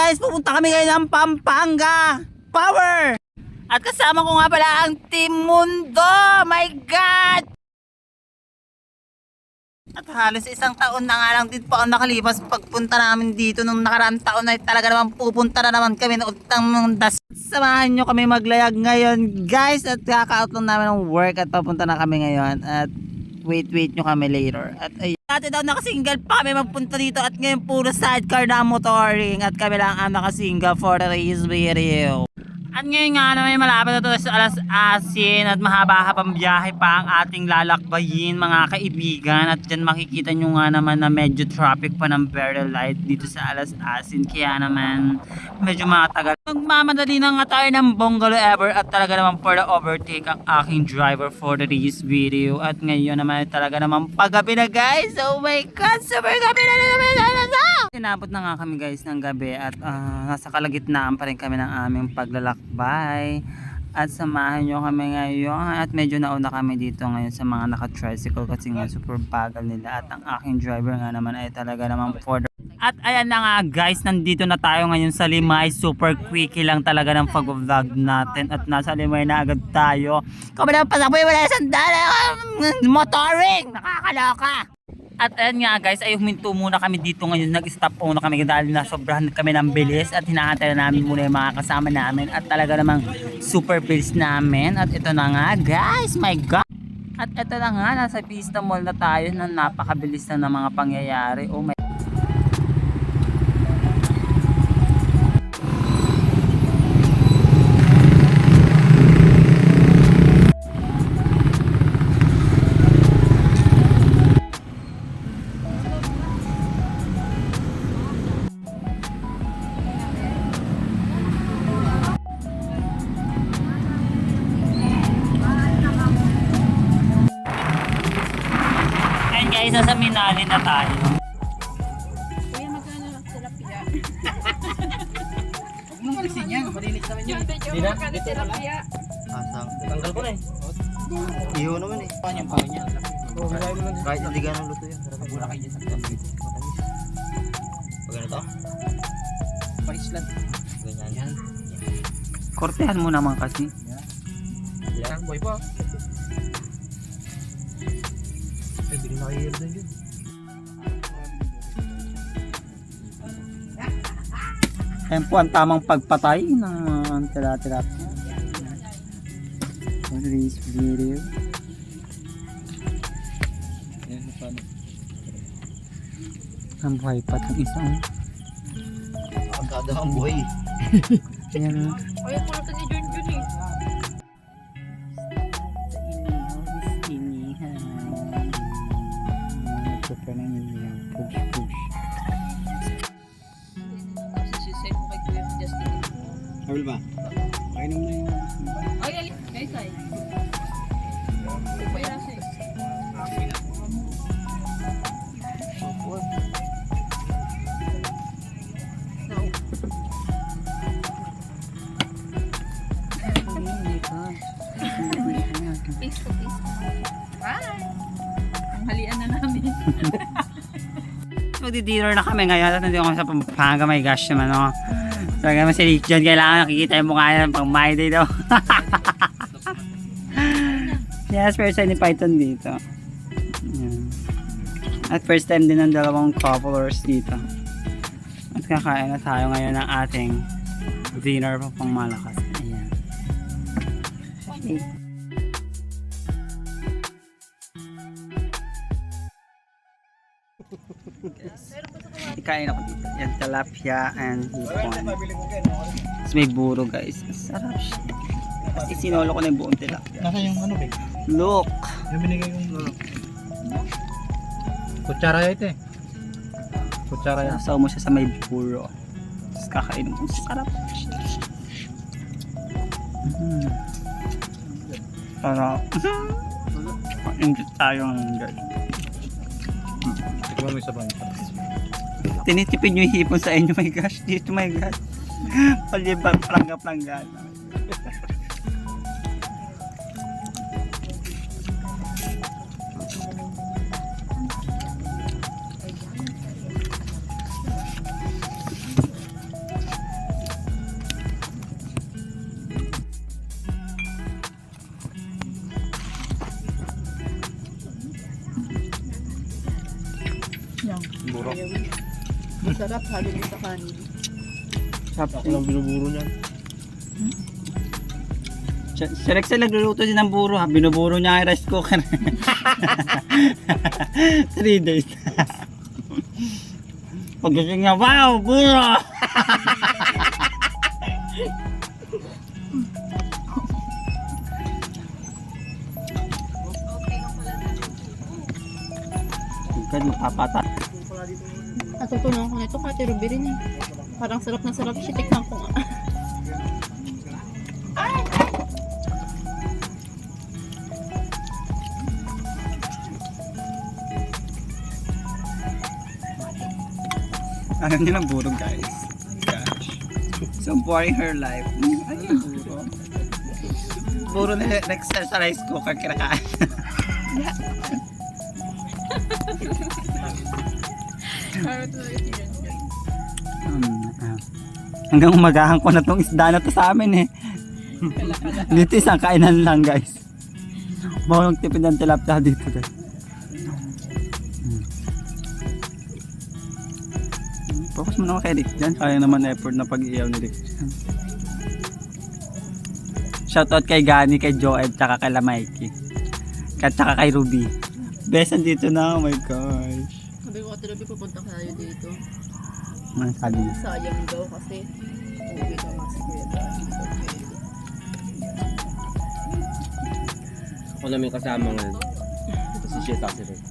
guys, pupunta kami ngayon ng Pampanga Power. At kasama ko nga pala ang Team Mundo. My God! At halos isang taon na nga lang din po ang nakalipas pagpunta namin dito. Nung nakaraang taon ay talaga naman pupunta na naman kami ng utang mundas. Samahan nyo kami maglayag ngayon guys. At kaka-out lang namin ng work at papunta na kami ngayon. At wait nyo kami later. At ayun, dati daw nakasingle pa kami magpunta dito. At ngayon puro sidecar na motoring. At kami lang ang nakasingle for the race video. At ngayon nga naman malapit na ito sa alas asin at mahaba-habang biyahe pa ang ating lalakbayin mga kaibigan. At dyan makikita nyo nga naman na medyo traffic pa ng very light dito sa alas asin. Kaya naman medyo matagal. Magmamadali na nga tayo ng bungalow ever at talaga naman for the overtake ang aking driver for the race video. At ngayon naman talaga naman paggabi na guys. Oh my God, super gabi na naman. Inabot na nga kami guys ng gabi at nasa kalagitnaan pa rin kami ng aming paglalakbay. At samahan nyo kami ngayon at medyo nauna kami dito ngayon sa mga naka-tricycle kasi nga super bagal nila. At ang aking driver nga naman ay talaga naman for the... At ayan na nga guys, nandito na tayo ngayon sa Limay. Super quickie lang talaga ng pag-vlog natin at nasa Limay na agad tayo. Kami na pasakboy, wala sandali, motoring, nakakaloka. At ayan nga guys, ay huminto muna kami dito ngayon. Nag-stop muna kami dahil nasobrahan kami ng bilis. At hinahantay na namin muna yung mga kasama namin. At talaga namang super bilis namin. At ito na nga guys, my God. At ito na nga, nasa Pista Mall na tayo na napakabilis na ng mga pangyayari. Oh my God. Guys, nasa Minali na tayo. Kuya, magkano lang sila piya? Huwag mong kasi niyan, malinis naman yun. Hindi magkano sila piya? Asang, tanggal ko na eh. Iyo naman eh. Paano yung pangin niya? Kahit hindi ganang luto yan. Mura kayo dyan sa kapit. Pag ano to? Pa-island. Ganyan yan. Kortehan mo naman kasi. Yan, boy po. Ay, hindi na kayo din yun. Ayan po ang tamang pagpatay ng tira-tira. Race video. Ang buhay pa itong isang. Pagkada ang buhay. Ayan. Kuya, pulutan ni Junjun eh. Super na yung push. Sisend mo kay Kuya Justin. Habil ba? Pakainom na yung... Ay, guys ay. Kuya Justin. Peace to peace. Bye! Ang halian na namin. Magdi-dinner na kami ngayon at nandito kami sa Pampanga. My gosh naman, no? So, naman si Rick dyan, kailangan nakikita yung mukha niya pang my day daw. Yes, first time ni Python dito. Ayan. At first time din ng dalawang couplers dito. At kakain na tayo ngayon ng ating dinner pa pang malakas. Ayan. Okay. Kain ako dito. Yan, tilapia and hipon. Tapos may buro guys. Sarap siya. Tapos isinolo ko na yung buong tilapia. Nasa yung ano ba? Look! Yung binigay kong... Kutsara ya ito eh. Kutsara ya. Nasaw mo siya sa may buro. Tapos kakain mo. Sarap siya. Sarap. Enjoy tayo ng guys. Tignan mo isa ba yun? Tinitipid nyo yung hipon sa inyo. My gosh, dito my God. Palibang plangga-plangga. Sarap, halo mo sa kanin. Ako lang binuburo niyan. Si Rexel nagluluto din ng buro ha. Binuburo niya ang rice cooker. 3 days. Pagdating niya, wow, buro! Huwag mapapata. Natutunan ko nito, Kati Ruby rin eh. Parang sarap na sarap siya. Tikman ko nga. Ano niya ng buro guys? Gosh. So boring her life. Ano yung buro? Buro na Rexel sa rice cooker kinakain. Hanggang umagahan ko na tong isda na to sa amin eh. Dito isang kainan lang guys. Bawang tipid ng tilapia dito guys. Focus mo naman kay Rick dyan. Kaya naman effort na pag-iyaw ni Rick dyan. Shoutout kay Gani, kay Joeb, tsaka kay Lamaiki. Tsaka kay Ruby. Best, andito na. Oh my gosh. Sabi ko, Kati Ruby, pupunta tayo dito. Ano sabi niya? Sayang daw kasi uwi daw nga si Kuya Dani. Ako namin kasama nga. Ito si Sheta si Rick.